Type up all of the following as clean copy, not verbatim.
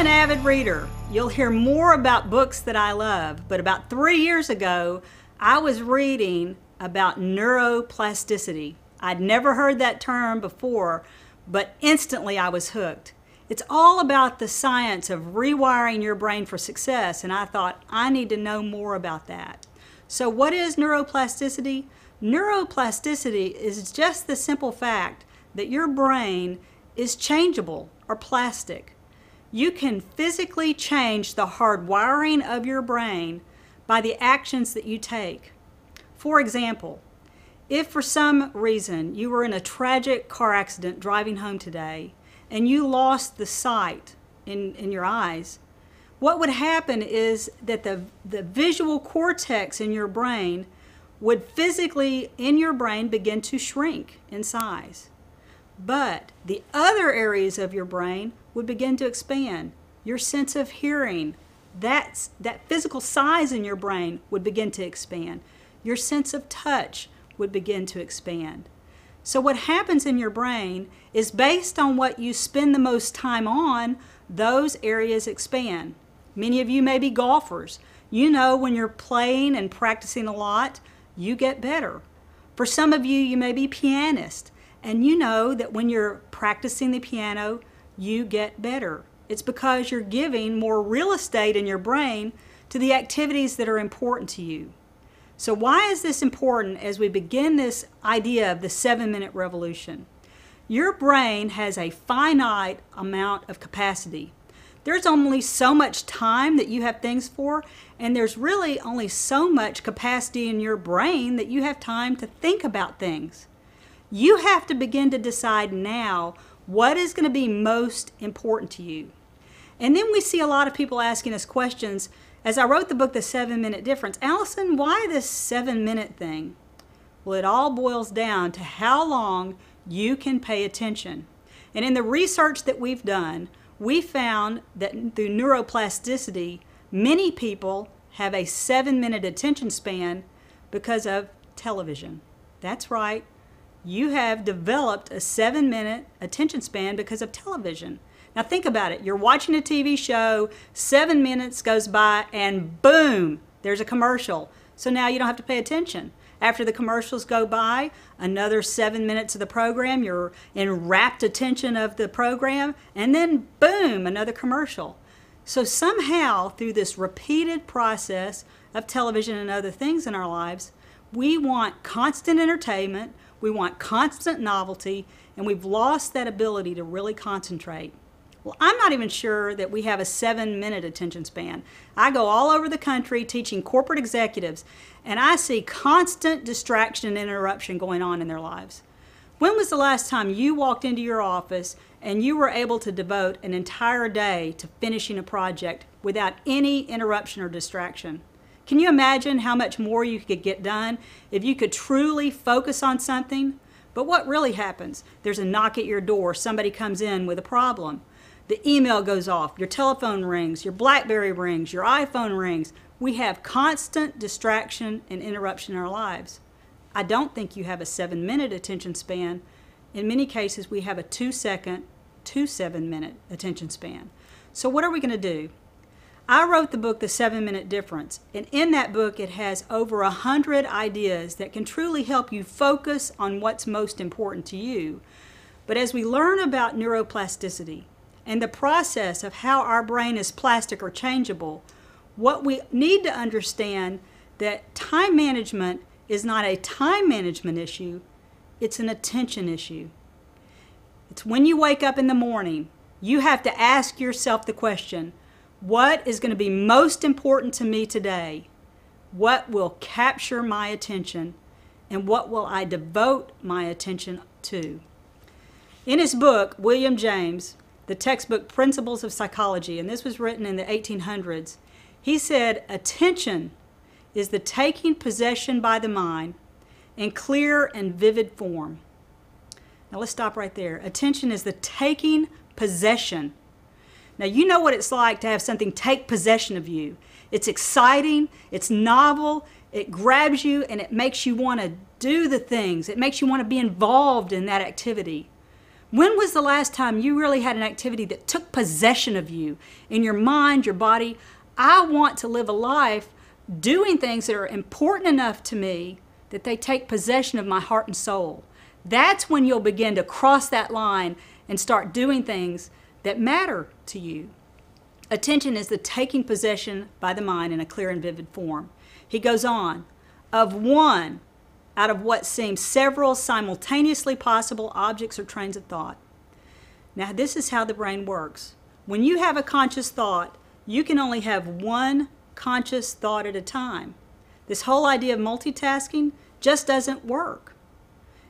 an avid reader. You'll hear more about books that I love, but about 3 years ago, I was reading about neuroplasticity. I'd never heard that term before, but instantly I was hooked. It's all about the science of rewiring your brain for success, and I thought I need to know more about that. So what is neuroplasticity? Neuroplasticity is just the simple fact that your brain is changeable or plastic. You can physically change the hard wiring of your brain by the actions that you take. For example, if for some reason you were in a tragic car accident driving home today and you lost the sight in your eyes, what would happen is that the visual cortex in your brain would physically in your brain begin to shrink in size. But the other areas of your brain would begin to expand. Your sense of hearing, that physical size in your brain would begin to expand. Your sense of touch would begin to expand. So what happens in your brain is based on what you spend the most time on, those areas expand. Many of you may be golfers. You know when you're playing and practicing a lot, you get better. For some of you, you may be pianists, and you know that when you're practicing the piano, you get better. It's because you're giving more real estate in your brain to the activities that are important to you. So why is this important as we begin this idea of the 7-minute revolution? Your brain has a finite amount of capacity. There's only so much time that you have things for, and there's really only so much capacity in your brain that you have time to think about things. You have to begin to decide now what is going to be most important to you. And then we see a lot of people asking us questions. As I wrote the book, The 7-Minute Difference, Allyson, why this 7-minute thing? Well, it all boils down to how long you can pay attention. And in the research that we've done, we found that through neuroplasticity, many people have a 7-minute attention span because of television. That's right. You have developed a 7-minute attention span because of television. Now think about it. You're watching a TV show, 7 minutes goes by, and boom, there's a commercial. So now you don't have to pay attention. After the commercials go by, another 7 minutes of the program, you're in rapt attention of the program, and then boom, another commercial. So somehow, through this repeated process of television and other things in our lives, we want constant entertainment, we want constant novelty, and we've lost that ability to really concentrate. Well, I'm not even sure that we have a 7-minute attention span. I go all over the country teaching corporate executives, and I see constant distraction and interruption going on in their lives. When was the last time you walked into your office and you were able to devote an entire day to finishing a project without any interruption or distraction? Can you imagine how much more you could get done if you could truly focus on something? But what really happens? There's a knock at your door, somebody comes in with a problem. The email goes off, your telephone rings, your BlackBerry rings, your iPhone rings. We have constant distraction and interruption in our lives. I don't think you have a 7-minute attention span. In many cases, we have a 2-second to 7-minute attention span. So what are we going to do? I wrote the book, The 7-Minute Difference, and in that book it has over 100 ideas that can truly help you focus on what's most important to you. But as we learn about neuroplasticity, and the process of how our brain is plastic or changeable, what we need to understand that time management is not a time management issue, it's an attention issue. It's when you wake up in the morning, you have to ask yourself the question, what is going to be most important to me today? What will capture my attention? And what will I devote my attention to? In his book, William James, the textbook Principles of Psychology, and this was written in the 1800s, he said, attention is the taking possession by the mind in clear and vivid form. Now let's stop right there. Attention is the taking possession. Now you know what it's like to have something take possession of you. It's exciting, it's novel, it grabs you, and it makes you want to do the things. It makes you want to be involved in that activity. When was the last time you really had an activity that took possession of you in your mind, your body? I want to live a life doing things that are important enough to me that they take possession of my heart and soul. That's when you'll begin to cross that line and start doing things that matter to you. Attention is the taking possession by the mind in a clear and vivid form. He goes on, of one out of what seems several simultaneously possible objects or trains of thought. Now, this is how the brain works. When you have a conscious thought, you can only have one conscious thought at a time. This whole idea of multitasking just doesn't work.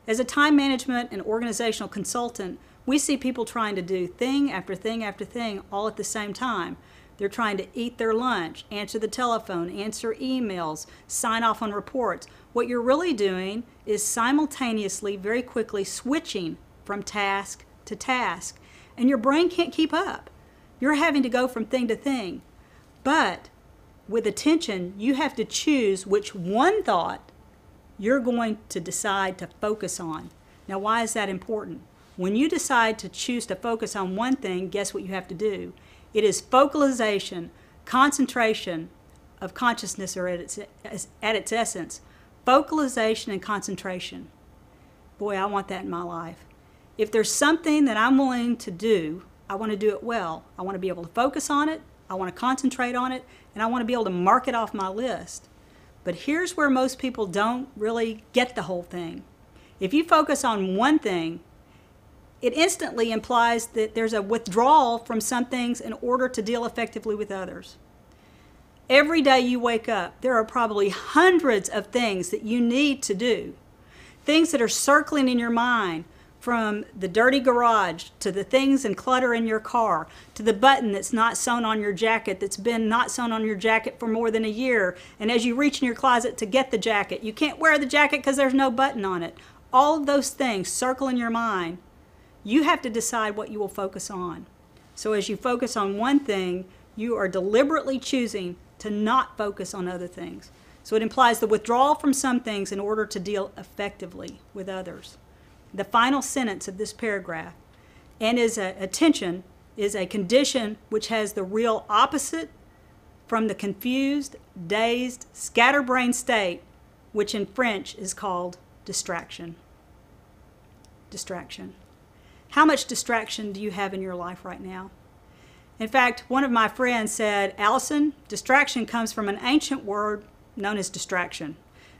As a time management and organizational consultant, we see people trying to do thing after thing after thing all at the same time. They're trying to eat their lunch, answer the telephone, answer emails, sign off on reports. What you're really doing is simultaneously, very quickly switching from task to task. And your brain can't keep up. You're having to go from thing to thing. But with attention, you have to choose which one thought you're going to decide to focus on. Now, why is that important? When you decide to choose to focus on one thing, guess what you have to do? It is focalization, concentration of consciousness, or at its essence, focalization and concentration. Boy, I want that in my life. If there's something that I'm willing to do, I want to do it well. I want to be able to focus on it, I want to concentrate on it, and I want to be able to mark it off my list. But here's where most people don't really get the whole thing. If you focus on one thing, it instantly implies that there's a withdrawal from some things in order to deal effectively with others. Every day you wake up, there are probably hundreds of things that you need to do. Things that are circling in your mind, from the dirty garage to the things and clutter in your car, to the button that's not sewn on your jacket, that's been not sewn on your jacket for more than a year. And as you reach in your closet to get the jacket, you can't wear the jacket because there's no button on it. All of those things circle in your mind. You have to decide what you will focus on. So as you focus on one thing, you are deliberately choosing to not focus on other things. So it implies the withdrawal from some things in order to deal effectively with others. The final sentence of this paragraph, and is attention, is a condition which has the real opposite from the confused, dazed, scatterbrained state, which in French is called distraction. Distraction. How much distraction do you have in your life right now? In fact, one of my friends said, Allyson, distraction comes from an ancient word known as distraction.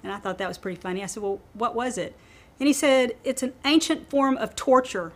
And I thought that was pretty funny. I said, well, what was it? And he said, it's an ancient form of torture.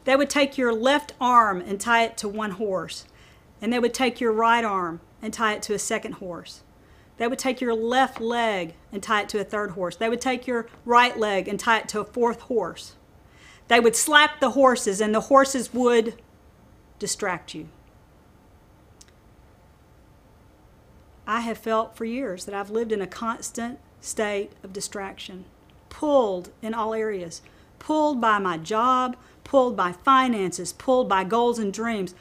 They would take your left arm and tie it to one horse. And they would take your right arm and tie it to a second horse. They would take your left leg and tie it to a third horse. They would take your right leg and tie it to a fourth horse. They would slap the horses, and the horses would distract you. I have felt for years that I've lived in a constant state of distraction, pulled in all areas, pulled by my job, pulled by finances, pulled by goals and dreams.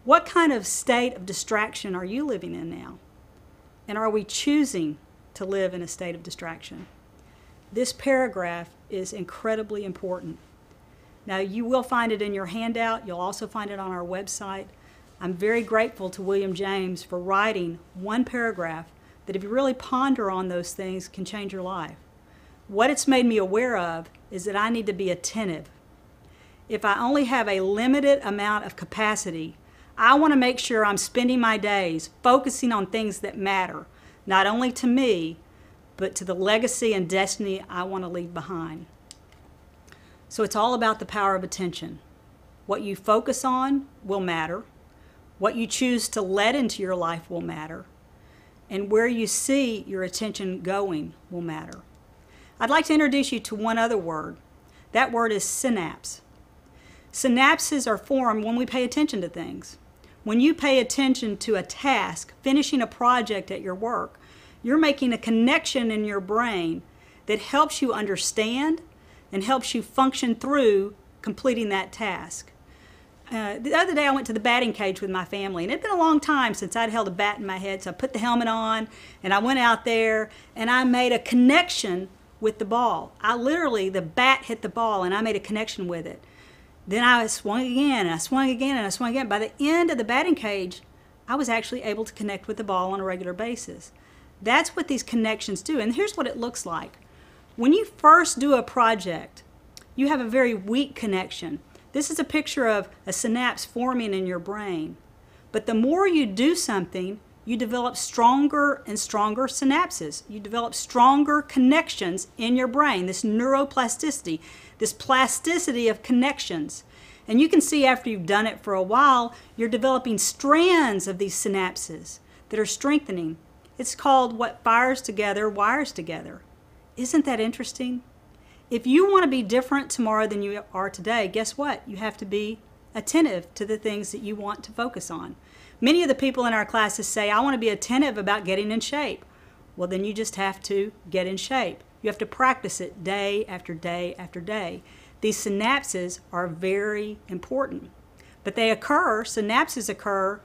What kind of state of distraction are you living in now? And are we choosing to live in a state of distraction? This paragraph is incredibly important. Now, you will find it in your handout. You'll also find it on our website. I'm very grateful to William James for writing one paragraph that, if you really ponder on those things, can change your life. What it's made me aware of is that I need to be attentive. If I only have a limited amount of capacity, I want to make sure I'm spending my days focusing on things that matter, not only to me, but to the legacy and destiny I want to leave behind. So it's all about the power of attention. What you focus on will matter. What you choose to let into your life will matter. And where you see your attention going will matter. I'd like to introduce you to one other word. That word is synapse. Synapses are formed when we pay attention to things. When you pay attention to a task, finishing a project at your work, you're making a connection in your brain that helps you understand and helps you function through completing that task. The other day I went to the batting cage with my family, and it had been a long time since I'd held a bat in my head, so I put the helmet on and I went out there and I made a connection with the ball. The bat hit the ball and I made a connection with it. Then I swung again, and I swung again, and I swung again. By the end of the batting cage, I was actually able to connect with the ball on a regular basis. That's what these connections do, and here's what it looks like. When you first do a project, you have a very weak connection. This is a picture of a synapse forming in your brain. But the more you do something, you develop stronger and stronger synapses. You develop stronger connections in your brain, this neuroplasticity, this plasticity of connections. And you can see after you've done it for a while, you're developing strands of these synapses that are strengthening. It's called what fires together, wires together. Isn't that interesting? If you want to be different tomorrow than you are today, guess what? You have to be attentive to the things that you want to focus on. Many of the people in our classes say, I want to be attentive about getting in shape. Well, then you just have to get in shape. You have to practice it day after day after day. These synapses are very important. But synapses occur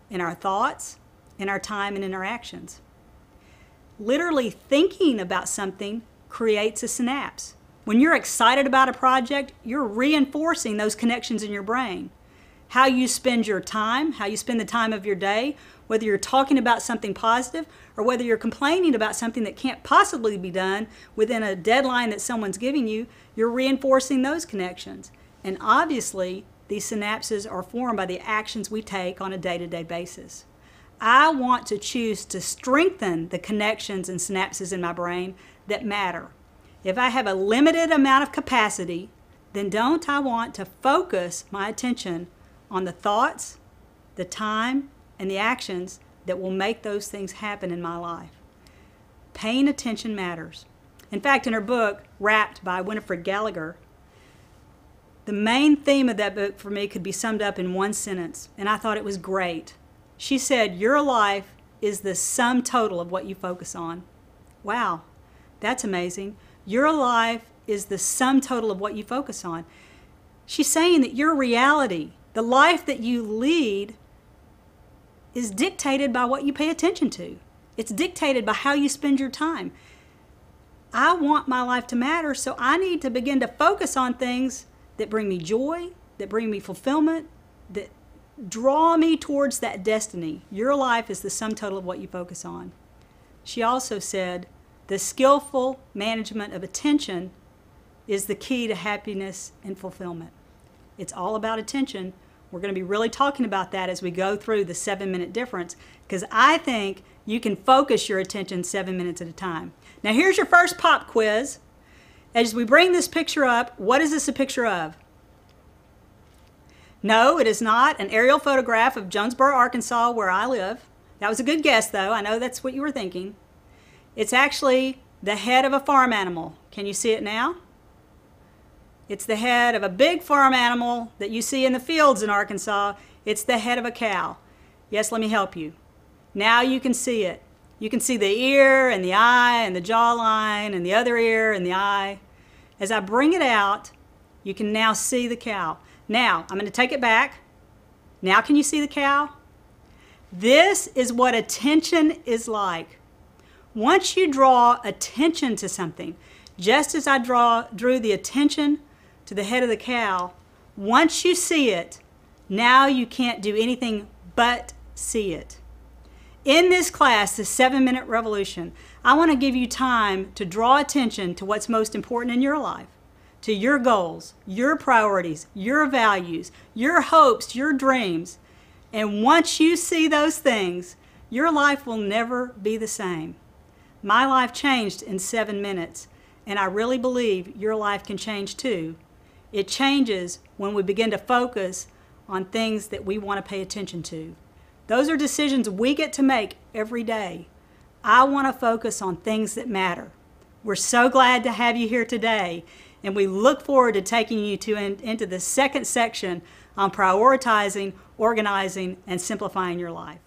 in our thoughts, in our time, and in our actions. Literally thinking about something creates a synapse. When you're excited about a project, you're reinforcing those connections in your brain. How you spend your time, how you spend the time of your day, whether you're talking about something positive or whether you're complaining about something that can't possibly be done within a deadline that someone's giving you, you're reinforcing those connections. And obviously, these synapses are formed by the actions we take on a day-to-day basis. I want to choose to strengthen the connections and synapses in my brain that matter. If I have a limited amount of capacity, then don't I want to focus my attention on the thoughts, the time, and the actions that will make those things happen in my life. Paying attention matters. In fact, in her book, Wrapped by Winifred Gallagher, the main theme of that book for me could be summed up in one sentence, and I thought it was great. She said, your life is the sum total of what you focus on. Wow, that's amazing. Your life is the sum total of what you focus on. She's saying that your reality, the life that you lead, is dictated by what you pay attention to. It's dictated by how you spend your time. I want my life to matter, so I need to begin to focus on things that bring me joy, that bring me fulfillment, that draw me towards that destiny. Your life is the sum total of what you focus on. She also said, the skillful management of attention is the key to happiness and fulfillment. It's all about attention. We're going to be really talking about that as we go through the 7-minute difference, because I think you can focus your attention 7 minutes at a time. Now here's your first pop quiz. As we bring this picture up, what is this a picture of? No, it is not an aerial photograph of Jonesboro, Arkansas, where I live. That was a good guess, though. I know that's what you were thinking. It's actually the head of a farm animal. Can you see it now? It's the head of a big farm animal that you see in the fields in Arkansas. It's the head of a cow. Yes, let me help you. Now you can see it. You can see the ear and the eye and the jawline and the other ear and the eye. As I bring it out, you can now see the cow. Now, I'm going to take it back. Now can you see the cow? This is what attention is like. Once you draw attention to something, just as I drew the attention to the head of the cow, once you see it, now you can't do anything but see it. In this class, the 7-minute revolution, I want to give you time to draw attention to what's most important in your life, to your goals, your priorities, your values, your hopes, your dreams. And once you see those things, your life will never be the same. My life changed in 7 minutes, and I really believe your life can change too. It changes when we begin to focus on things that we want to pay attention to. Those are decisions we get to make every day. I want to focus on things that matter. We're so glad to have you here today, and we look forward to taking you into the second section on prioritizing, organizing, and simplifying your life.